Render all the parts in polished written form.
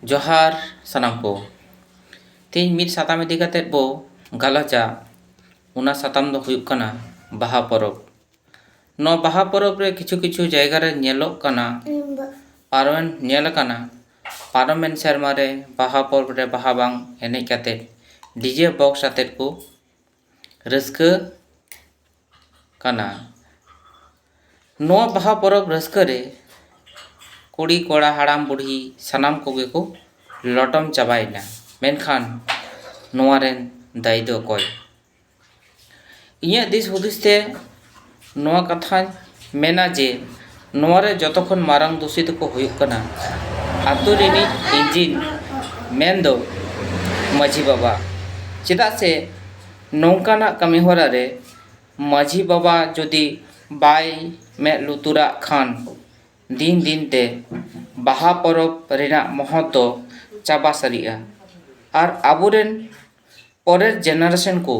जोहार सानाम को तेज मिद साताम इदी काते बो गालचा उना साताम दो हुयुक कना बाहा परब। नो बाहा परब रे किछु किछु जायगा रे नेलोक कना पारमेन नेल कना पारमेन सेरमा रे बाहा परब रे बाहा बांग एनेज काते डीजे बॉक्स आते को रस्का कना। नो बाहा परब रस्का रे कुड़ी कोड़ा हाड़ाम बुढ़ी सानाम कोगे को लटम चाबायना मेनखान नोआरेन दाई दो कोय इया दिस हुदिस ते नोआ कथा मेना जे नोआरे जतखन मारंग दूषित को हुयुक कना आतु रेनी इंजिन मेन दो माझी बाबा चेदा से नौकाना कमी होरा रे माझी बाबा जदि बाय मे लुतुरा खान दिन दिन ते बाहा परब रेना महत्व चाबा सारिया और आबुरेन परेर जेनारेशन को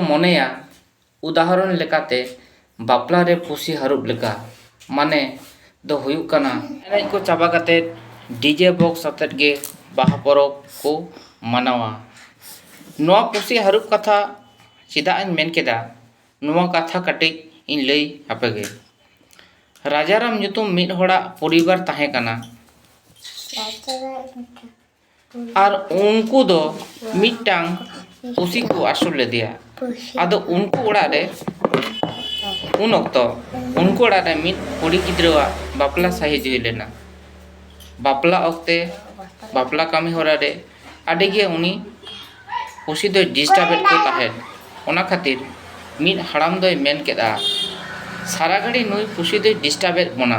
मनेया उदाहरण लेकाते बापला रे पुसी हारुब लेका माने दो हुयुक कना एनेज को चाबा काते डीजे बॉक्स आतेट गे बाहा परब को मनावा। नोआ पुसी हारुब कथा चिदा इन मेन केदा नोआ कथा कटिज इन लई आपेगे। राजाराम nyutum मिद होड़ा परिवार ताहे कना और उनको दो मिटांग पुसी को आसुल लेदिया आदो उनको ओड़ा रे उन ऑक्तो उनको ओड़ा रे मिद कुड़ी गिद्रवा बापला साहिज हुई लेना बापला ऑक्ते बापला कामी होड़ा रे आडेगे उनी पुसी दो डिस्टर्बेट को ताहे ओना खातिर मिद हड़ाम दो मेन केदा सारा घड़ी नुई पुसी दो डिस्टर्बेट बना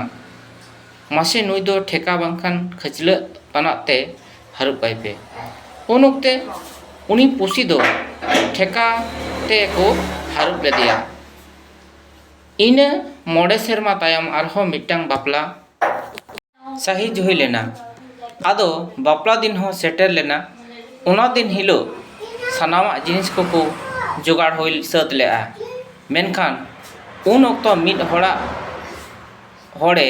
मासे नुई दो ठेका बांखान खचल पनाते हारुब पाइपे उन ऑक्ते उनी पुसी दो ठेका ते को हारुब लेदिया इन मोड़े सेरमा तायम आरहो मिटांग बापला साहिज हुई लेना आदो बापला दिन हो सेटर लेना उना दिन हिलो सानामा जिनिस को जुगाड़ हुई सद लेआ मेनखान उन ऑक्तो मिद होड़ा होड़े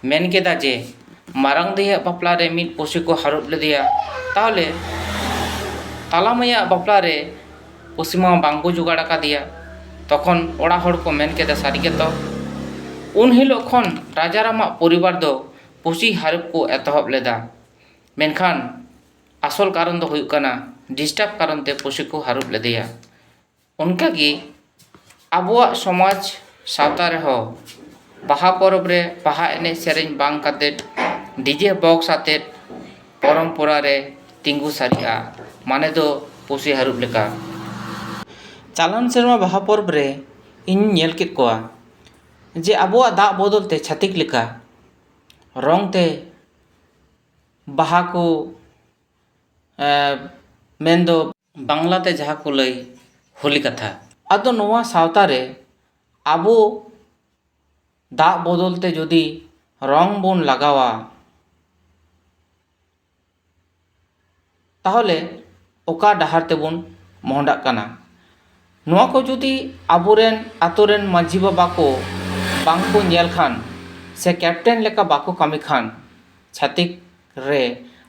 मेन केदा जे मारंग दिया बापला रे मिद पुसी को हारुब लेदिया ताहले तालामैया बापला रे पुसीमा बांगो जुगाड़ का दिया तखन ओड़ा होड़ को मेन केदा सारिगे तो उन हिलो खन राजारामा परिवार दो पुसी हारुब को एतहब लेदा मेनखान आसल कारण दो हुयुक कना डिस्टर्ब कारण ते पुसी को हारुब लेदिया। उनका की आबुआ समाज सावता रे हो बाहा परब रे बाहा एने सेरेन बांग काते डीजे बॉक्स आते परंपरा रे तिंगु सारिया माने दो पुसी हारुब लेका। चालान सेरमा बाहा परब रे इन नेल केत कोआ जे आबुआ दा बदल ते छातिक लेका रंग ते बाहा को मेन दो बांग्ला ते जहा को लई होली कथा आदो नोआ सावता रे आबो दा बदलते जदि रंग बोन लगावा ताहले ओका डाहार तेबुन मोहंडाक कना नोआ को जदि आबोरेन आतोरेन माझी बाबा को बांको नेल खान से कैप्टन लेका बाको कामी खान छातिक रे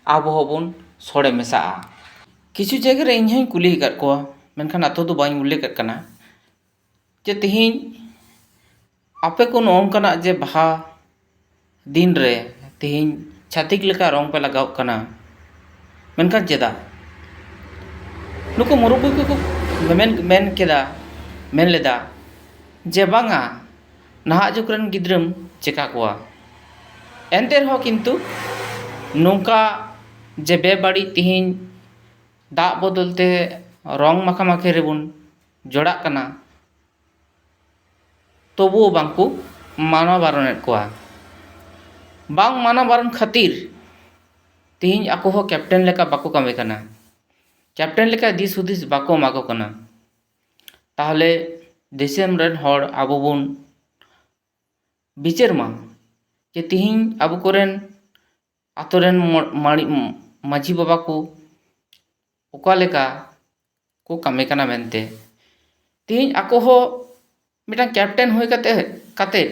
आबो होबुन सोड़े मेसा किछु जगह रे इन हई कुली कर को मेनखान आतो दो बाई उल्लेख करना जे तिहिन आपे को नोंकना जे बाहा दिन रे तिहिन छातिक लेका रंग पे लगाव कना मेनखान चेदा नुको मुरुबु को मेन केदा मेन लेदा जे बांगा नहा जुकरन गिद्रम चेका कोआ एंते रहो किंतु नोंका जे बेबाड़ी तिहिन दा बदलते रंग माखा माखे रेबुन जोड़ा कना तबु बांकु माना बारनेट कोआ बांग माना बारन खातिर तिहिन आको हो कैप्टन लेका बाको कामे कना कैप्टन लेका दिस हुदिस बाको माको कना ताहले दिसम रेन होड़ आबो बुन बिचर मा जे तिहिन आबो कोरेन आतोरेन माझी बाबा को ओका लेका को कामे कना मेनते तिहिन आको हो मिटा कैप्टन हुई काते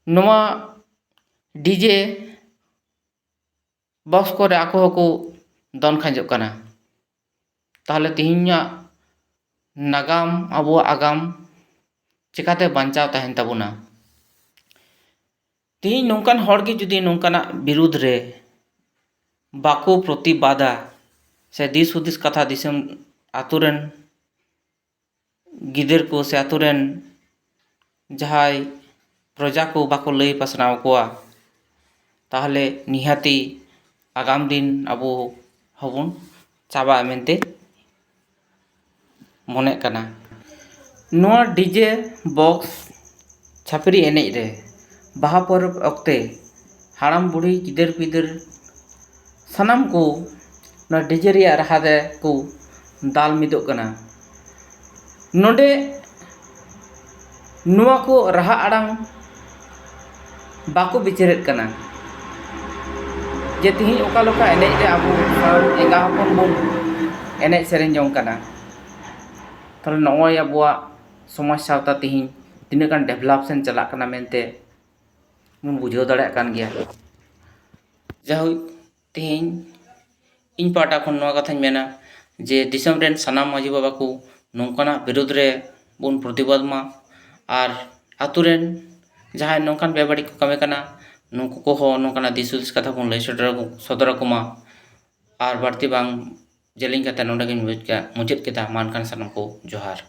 नोआ डीजे बॉक्स को आको होको दन खांजोग कना। ताहले तिहिन्याग नागाम अबो आगाम चिकाते बांचाव तहन ताबोना। तिहिन नोंकान हॉर गे जुदी नोंकाना विरुद्ध रे बाको प्रतिबादा से दिस हुदिस कथा दिसम आतुरेन गिदर को से आतुरेन जहाय प्रजा को बाको लई पासनाव कोआ ताहले निहाती आगाम दिन अबो हबुन चाबा मेनते मने कना। नोआ डीजे बॉक्स छापरी एनेज रे बाहा पर्व अक्ते हाड़ाम बुढ़ी गिदर पिदर सानाम को ना डीजे रिया राहा दे को दाल मिदोग कना। नोडे नोआ को राहा आड़ांग बाको बिचारेत कना जे तिहिन ओका लोका एनेज रे आबो एंगा हपन बन एनेज सेरेन जोंग कना। ताहले नॉय आबोआ समाज सावता तिहिन तिनाक गान डेभलप सेन चलाक कना मेनते मुन बुझाव दाड़ेयाग कान गया। जाहु तिहिन इन पाटा खन नोआ कथाñ मेना जे दिसम रेन सानाम माजी बाबा को नोंकाना विरोध रे बुन प्रतिबाद मा आर आतु रेन जहां नोंकान बेबाड़ी को कमे कना नुंकु को हो नोंकाना दिस हुदिस कथा बुन लई सदर कोमा आर बाड़ती बांग जेलिंग कथा नोंडे गिन मुचाद केदा मानकान सानाम को जोहार।